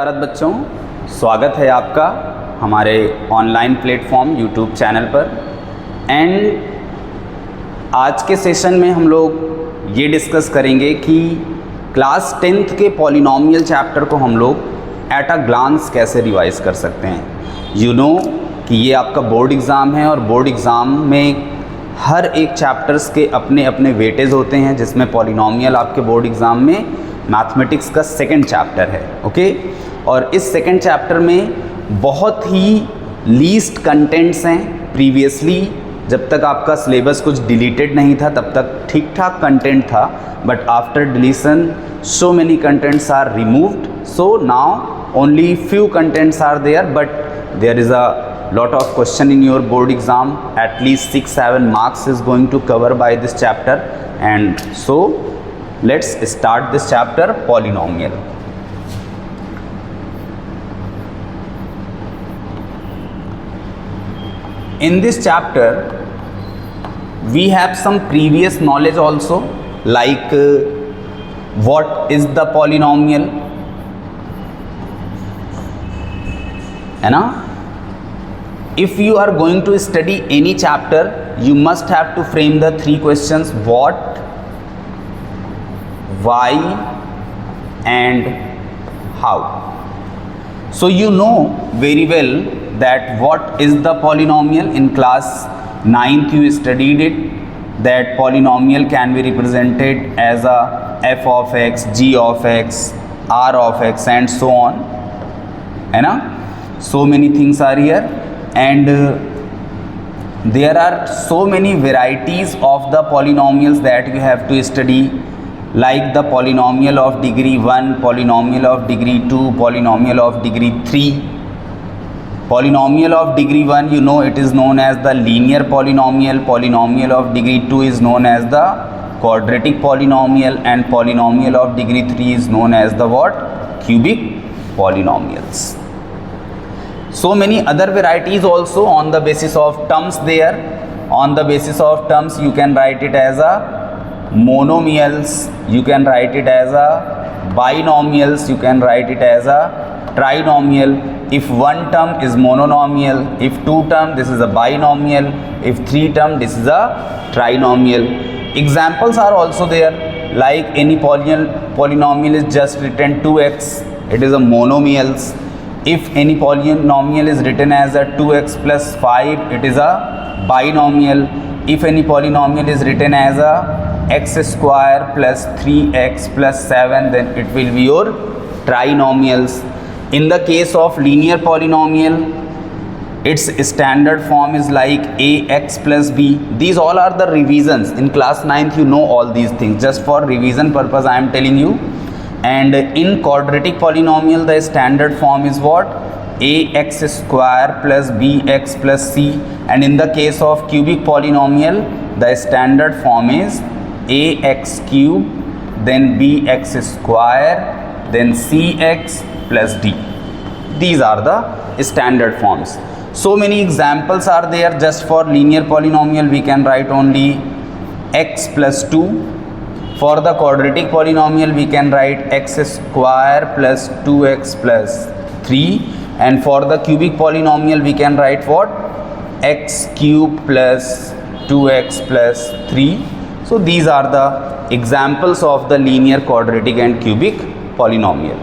भारत बच्चों, स्वागत है आपका हमारे ऑनलाइन प्लेटफॉर्म यूट्यूब चैनल पर। एंड आज के सेशन में हम लोग ये डिस्कस करेंगे कि क्लास 10th के पॉलिनोमियल चैप्टर को हम लोग एट अ ग्लांस कैसे रिवाइज कर सकते हैं। यू नो कि ये आपका बोर्ड एग्ज़ाम है और बोर्ड एग्ज़ाम में हर एक चैप्टर्स के अपने अपने वेटेज होते हैं, जिसमें पॉलिनोमियल आपके बोर्ड एग्ज़ाम में मैथमेटिक्स का सेकंड चैप्टर है। ओके, और इस सेकंड चैप्टर में बहुत ही लीस्ट कंटेंट्स हैं। प्रीवियसली जब तक आपका सिलेबस कुछ डिलीटेड नहीं था तब तक ठीक ठाक कंटेंट था, but after deletion so many contents are removed, so now only few contents are there, but there is a lot of question in your board exam. At least 6-7 marks is going to cover by this chapter, and so let's start this chapter, polynomial. In this chapter we have some previous knowledge also, like what is the polynomial, है ना। If you are going to study any chapter, you must have to frame the three questions: what, why and how. So you know very well that what is the polynomial. In class 9th you studied it, that polynomial can be represented as a f of x, g of x, r of x and so on, है ना। So many things are here, and there are so many varieties of the polynomials that you have to study, like the polynomial of degree 1, polynomial of degree 2, polynomial of degree 3. Polynomial of degree 1, you know, it is known as the linear polynomial. Polynomial of degree 2 is known as the quadratic polynomial, and polynomial of degree 3 is known as the what? Cubic polynomials. So many other varieties also on the basis of terms there. On the basis of terms you can write it as a monomials, you can write it as a binomials, you can write it as a trinomial. If one term is monomial, if two term this is a binomial, if three term this is a trinomial. Examples are also there, like any polynomial is just written 2x, it is a monomials. If any polynomial is written as a 2x plus 5, it is a binomial. If any polynomial is written as a x square plus 3x plus 7, then it will be your trinomials. In the case of linear polynomial, its standard form is like ax plus b. These all are the revisions. In class 9th you know all these things. Just for revision purpose I am telling you. And in quadratic polynomial the standard form is what? Ax square plus bx plus c. And in the case of cubic polynomial the standard form is ax cube, then bx square, then cx plus d. These are the standard forms. So many examples are there. Just for linear polynomial we can write only x plus 2. For the quadratic polynomial we can write x square plus 2x plus 3, and for the cubic polynomial we can write what? X cube plus 2x plus 3. So these are the examples of the linear, quadratic and cubic polynomial.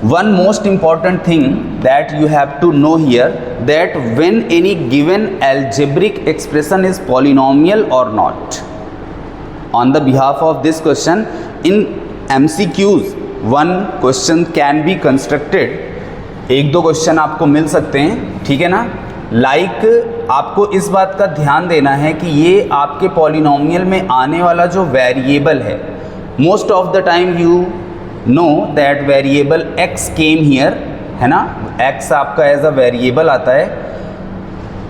One most important thing that you have to know here, that when any given algebraic expression is polynomial or not. On the behalf of this question, in MCQs one question can be constructed. एक दो question आपको मिल सकते हैं, ठीक है ना। Like आपको इस बात का ध्यान देना है कि ये आपके पॉलिनोमियल में आने वाला जो वेरिएबल है, most of the time you know that variable x came here, है ना। x आपका एज अ वेरिएबल आता है,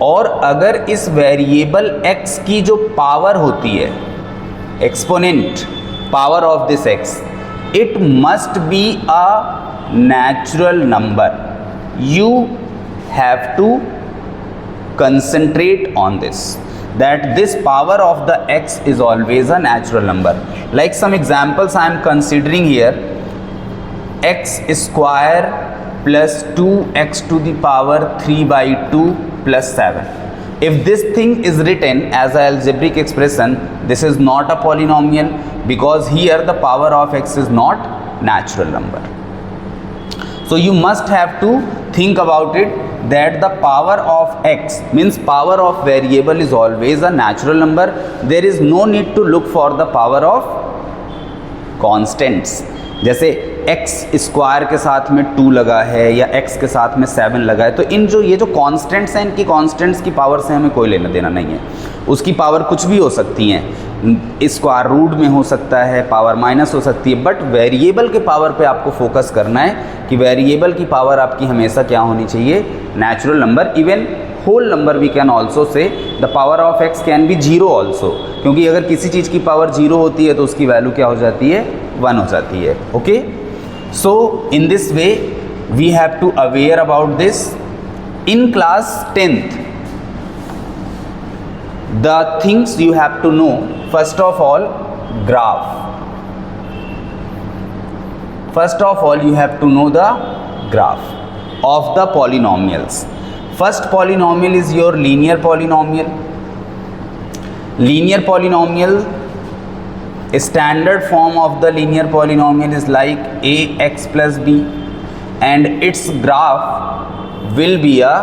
और अगर इस वेरिएबल x की जो पावर होती है, exponent power of this x, it must be a natural number. You have to concentrate on this, that this power of the x is always a natural number. Like some examples I am considering here. x square plus 2x to the power 3/2 plus 7. If this thing is written as an algebraic expression, this is not a polynomial because here the power of x is not natural number. So you must have to think about it that the power of x means power of variable is always a natural number. There is no need to look for the power of constants. जैसे x square के साथ में 2 लगा है या x के साथ में 7 लगा है, तो इन जो ये जो कांस्टेंट्स हैं, इनकी कांस्टेंट्स की पावर से हमें कोई लेना देना नहीं है. उसकी पावर कुछ भी हो सकती हैं, स्क्वायर रूट में हो सकता है, पावर माइनस हो सकती है, बट वेरिएबल के पावर पे आपको फोकस करना है कि वेरिएबल की पावर आपकी हमेशा क्या होनी चाहिए, natural number. Even whole number we can also say the power of x can be 0 also, क्योंकि अगर किसी चीज़ की पावर 0 होती है तो उसकी वैल्यू क्या हो जाती है, 1 हो जाती है. Okay, so in this way we have to aware about this. In class 10th the things you have to know, first of all graph. First of all you have to know the graph of the polynomials. First polynomial is your linear polynomial. Linear polynomial, standard form of the linear polynomial is like ax plus b, and its graph will be a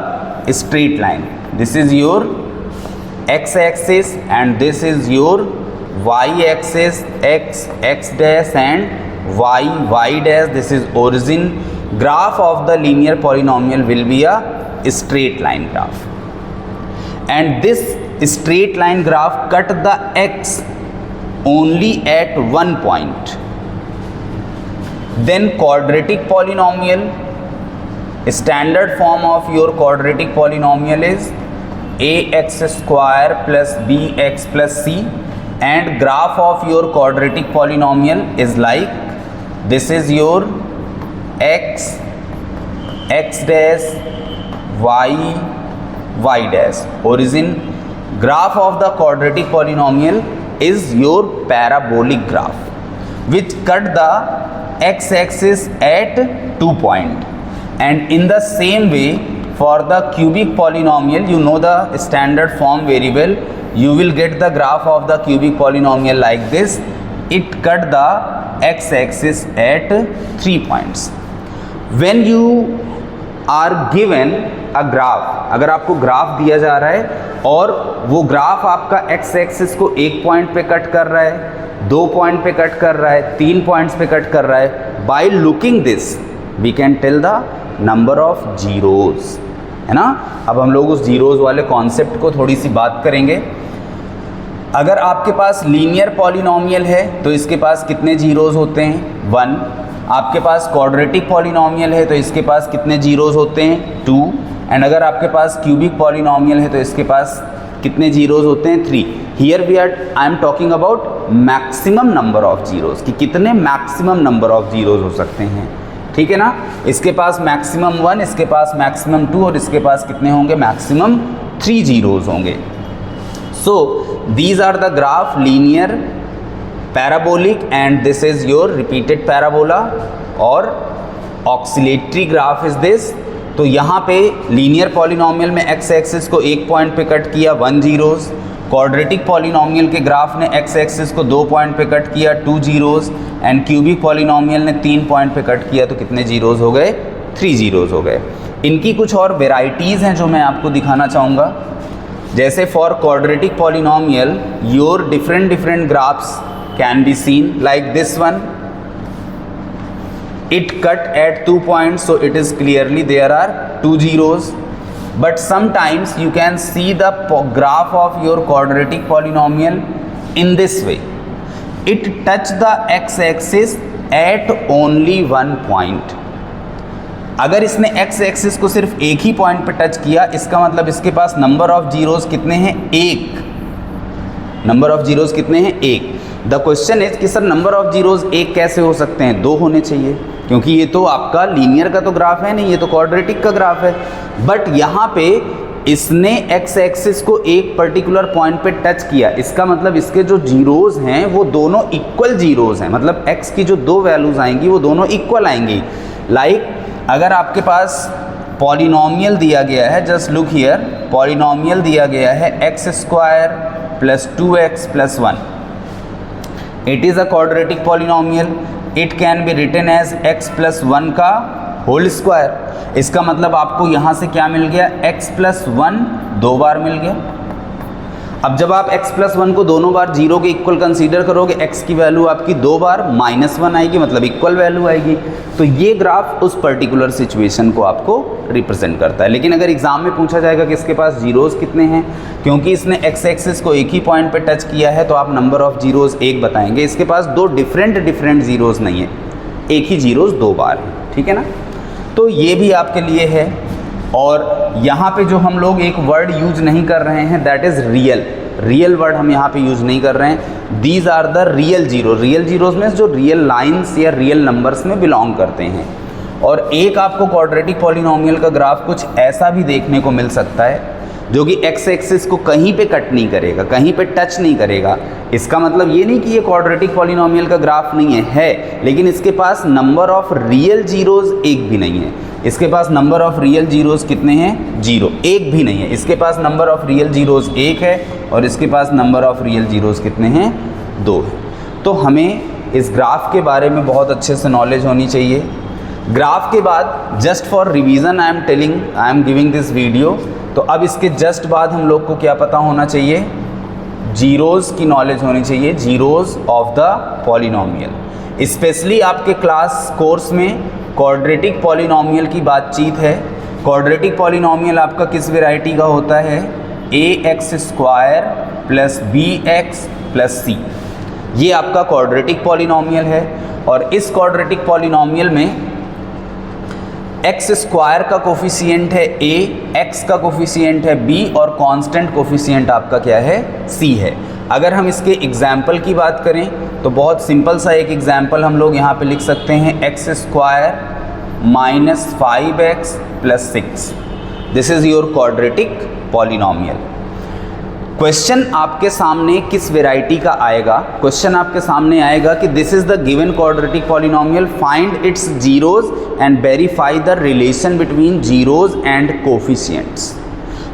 straight line. This is your x-axis and this is your y-axis, x dash and y dash. This is origin. Graph of the linear polynomial will be a straight line graph, and this straight line graph cut the x only at one point. Then quadratic polynomial, standard form of your quadratic polynomial is ax square plus bx plus c, and graph of your quadratic polynomial is like this is your x dash y dash. Origin. Graph of the quadratic polynomial is your parabolic graph which cut the x-axis at 2 point. And in the same way for the cubic polynomial, you know the standard form very well. You will get the graph of the cubic polynomial like this. It cut the x-axis at 3 points. When you are given a graph, अगर आपको graph दिया जा रहा है और वो graph आपका x axis को 1 पॉइंट पे कट कर रहा है, 2 पॉइंट पे कट कर रहा है, 3 पॉइंट्स पे कट कर रहा है, by looking this we can tell the number of zeros, है ना. अब हम लोग उस जीरोज वाले कॉन्सेप्ट को थोड़ी सी बात करेंगे. अगर आपके पास लीनियर पॉलिनोमियल है तो इसके पास कितने जीरोज होते हैं, 1. आपके पास क्वाड्रेटिक पॉलिनोमियल है तो इसके पास कितने जीरोज होते हैं, 2. एंड अगर आपके पास क्यूबिक पॉलिनोमियल है तो इसके पास कितने जीरोज होते हैं, 3. Here we are I am talking about maximum number of zeros, कि कितने मैक्सिमम नंबर ऑफ जीरोज हो सकते हैं, ठीक है ना. इसके पास मैक्सिमम 1, इसके पास मैक्सिमम 2 और इसके पास कितने होंगे, मैक्सिमम 3 जीरोज होंगे. So these are the graph, linear, parabolic and this is your repeated parabola, और ऑक्सिलेटरी ग्राफ इज दिस. तो यहाँ पे लीनियर पॉलिनोमियल में एक्स एक्सिस को 1 पॉइंट पे कट किया, 1 जीरोज. क्वाड्रेटिक पॉलिनोमियल के ग्राफ ने एक्स एक्सिस को 2 पॉइंट पे कट किया, 2 जीरोज. एंड क्यूबिक पॉलिनोमियल ने 3 पॉइंट पे कट किया तो कितने जीरोज हो गए, 3 जीरोज हो गए. इनकी कुछ और वेराइटीज़ हैं जो मैं आपको दिखाना चाहूँगा. जैसे for quadratic polynomial your different graphs can be seen like this one. It cut at 2 points, so it is clearly there are 2 zeros. But sometimes you can see the graph of your quadratic polynomial in this way. It touch the x-axis at only 1 point. अगर इसने x-axis को सिर्फ एक ही point पे touch किया, इसका मतलब इसके पास नंबर ऑफ जीरोज कितने हैं, 1. नंबर ऑफ जीरोज कितने हैं, 1. द क्वेश्चन इज कि सर नंबर ऑफ जीरोज 1 कैसे हो सकते हैं, 2 होने चाहिए, क्योंकि ये तो आपका लीनियर का तो ग्राफ है नहीं, ये तो क्वाड्रेटिक का ग्राफ है. बट यहाँ पे इसने एक्स एक्सिस को एक पर्टिकुलर पॉइंट पे टच किया, इसका मतलब इसके जो जीरोज़ हैं वो दोनों इक्वल जीरोज़ हैं, मतलब एक्स की जो दो वैल्यूज़ आएंगी वो दोनों इक्वल आएंगी। लाइक अगर आपके पास पॉलिनॉमियल दिया गया है, जस्ट लुक हियर, पॉलिनॉमियल दिया गया है x square plus 2x plus 1, it is a quadratic polynomial, it can be written as x plus 1 का होल स्क्वायर। इसका मतलब आपको यहाँ से क्या मिल गया, x प्लस 1 दो बार मिल गया। अब जब आप x प्लस 1 को दोनों बार जीरो के इक्वल कंसीडर करोगे, x की वैल्यू आपकी दो बार -1 आएगी, मतलब इक्वल वैल्यू आएगी। तो ये ग्राफ उस पर्टिकुलर सिचुएशन को आपको रिप्रेजेंट करता है। लेकिन अगर एग्जाम में पूछा जाएगा कि इसके पास जीरोज़ कितने हैं, क्योंकि इसने x एक्सिस को एक ही पॉइंट पे टच किया है तो आप नंबर ऑफ जीरोज़ एक बताएंगे। इसके पास दो डिफरेंट जीरोज़ नहीं है, एक ही जीरोज़ दो बार है, ठीक है ना। तो ये भी आपके लिए है। और यहाँ पे जो हम लोग एक वर्ड यूज नहीं कर रहे हैं, दैट इज़ रियल वर्ड हम यहाँ पे यूज नहीं कर रहे हैं। These are the real zeros में जो रियल लाइन्स या रियल नंबर्स में बिलोंग करते हैं। और एक आपको क्वाड्रेटिक पॉलिनॉमियल का ग्राफ कुछ ऐसा भी देखने को मिल सकता है जो कि एक्स एक्सिस को कहीं पे कट नहीं करेगा, कहीं पे टच नहीं करेगा। इसका मतलब ये नहीं कि ये क्वाड्रेटिक पॉलिनॉमियल का ग्राफ नहीं है, लेकिन इसके पास नंबर ऑफ रियल जीरोज़ एक भी नहीं है। इसके पास नंबर ऑफ रियल जीरोज़ कितने हैं, जीरो, एक भी नहीं है। इसके पास नंबर ऑफ रियल जीरोज़ एक है और इसके पास नंबर ऑफ रियल जीरोज़ कितने हैं, दो है। तो हमें इस ग्राफ के बारे में बहुत अच्छे से नॉलेज होनी चाहिए। ग्राफ के बाद just for revision I am giving this video. तो अब इसके जस्ट बाद हम लोग को क्या पता होना चाहिए, जीरोज़ की नॉलेज होनी चाहिए, zeros of the polynomial. Specially आपके क्लास कोर्स में क्वाड्रेटिक पॉलिनॉमियल की बातचीत है। क्वाड्रेटिक पॉलिनॉमियल आपका किस वैरायटी का होता है, ax square plus bx plus c, ये आपका क्वाड्रेटिक पॉलिनॉमियल है। और इस क्वाड्रेटिक पॉलिनॉमियल में एक्स स्क्वायर का कोफिशिएंट है a, x का कोफिशिएंट है b और कांस्टेंट कोफिशिएंट आपका क्या है, c है। अगर हम इसके एग्जाम्पल की बात करें तो बहुत सिंपल सा एक एग्जाम्पल हम लोग यहाँ पे लिख सकते हैं, x square minus 5x plus 6, this is your quadratic polynomial. Question आपके सामने किस वैरायटी का आएगा, क्वेश्चन आपके सामने आएगा कि this is the given quadratic polynomial, find its zeros and verify the relation between zeros and coefficients.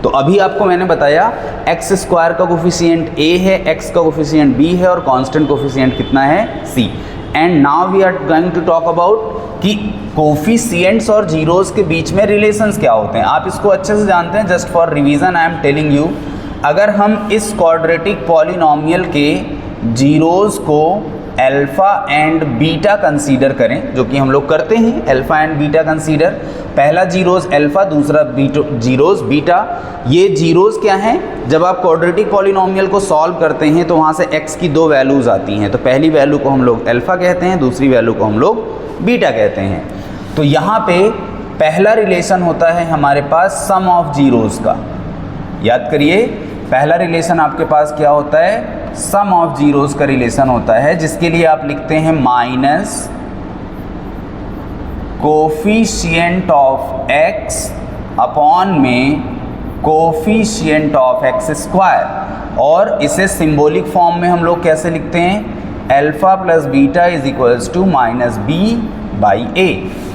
तो अभी आपको मैंने बताया एक्स स्क्वायर का कोफिशिएंट a है, x का कोफिशिएंट b है और कांस्टेंट कोफिशिएंट कितना है, c। And now we are going to talk about कि कोफिशिएंट्स और जीरोज के बीच में रिलेशंस क्या होते हैं। आप इसको अच्छे से जानते हैं, just for revision I am telling you. अगर हम इस क्वाड्रेटिक पॉलिनॉमियल के जीरोज़ को अल्फ़ा एंड बीटा कंसीडर करें, जो कि हम लोग करते हैं, अल्फ़ा एंड बीटा कंसीडर। पहला जीरोज़ अल्फ़ा, दूसरा जीरोज़ बीटा। ये जीरोज़ क्या हैं, जब आप क्वाड्रेटिक पॉलिनॉमियल को सॉल्व करते हैं तो वहाँ से x की दो वैल्यूज़ आती हैं। तो पहली वैल्यू को हम लोग अल्फ़ा कहते हैं, दूसरी वैल्यू को हम लोग बीटा कहते हैं। तो यहाँ पे पहला रिलेशन होता है हमारे पास सम ऑफ जीरोज़ का। याद करिए, पहला रिलेशन आपके पास क्या होता है, सम ऑफ जीरोज़ का रिलेशन होता है, जिसके लिए आप लिखते हैं minus coefficient of x upon में कोफिशिएंट ऑफ x स्क्वायर। और इसे सिंबॉलिक फॉर्म में हम लोग कैसे लिखते हैं, alpha plus beta is equals to minus B by A,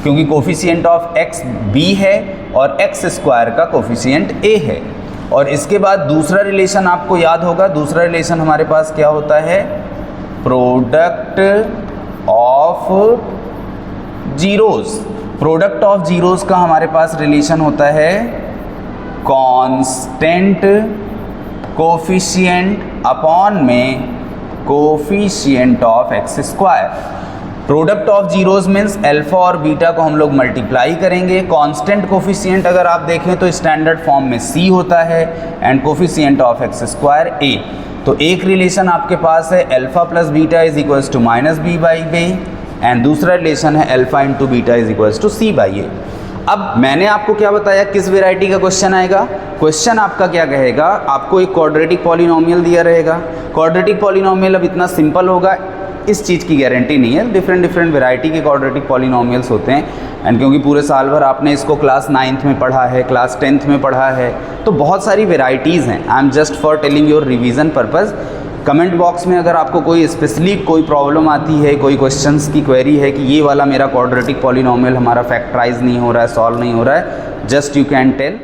क्योंकि कोफिशिएंट ऑफ x b है और x स्क्वायर का कोफिशिएंट a है। और इसके बाद दूसरा रिलेशन आपको याद होगा, दूसरा रिलेशन हमारे पास क्या होता है, product of zeros. Product of zeros का हमारे पास रिलेशन होता है कांस्टेंट कोफिशिएंट अपॉन में coefficient of x square. Product of zeros means alpha और बीटा को हम लोग मल्टीप्लाई करेंगे। कांस्टेंट कोफिशिएंट अगर आप देखें तो स्टैंडर्ड फॉर्म में c होता है and coefficient of x square a। तो एक रिलेशन आपके पास है alpha plus beta is equals to minus B by b and दूसरा रिलेशन है alpha into beta is equals to c by a। अब मैंने आपको क्या बताया, किस वैरायटी का क्वेश्चन आएगा। क्वेश्चन आपका क्या कहेगा, आपको एक क्वाड्रेटिक पॉलिनॉमियल दिया रहेगा। क्वाड्रेटिक पॉलिनॉमियल अब इतना सिंपल होगा, इस चीज़ की गारंटी नहीं है, डिफरेंट डिफरेंट वैरायटी के क्वाड्रेटिक पॉलिनोमियल्स होते हैं। एंड क्योंकि पूरे साल भर आपने इसको क्लास 9th में पढ़ा है, क्लास 10th में पढ़ा है, तो बहुत सारी वेराइटीज़ हैं। I am just for telling your revision purpose. Comment box में अगर आपको कोई स्पेशली कोई प्रॉब्लम आती है, कोई क्वेश्चंस की क्वेरी है कि ये वाला मेरा क्वाड्रेटिक पॉलिनोमियल हमारा फैक्टराइज नहीं हो रहा है, सॉल्व नहीं हो रहा है, जस्ट यू कैन टेल।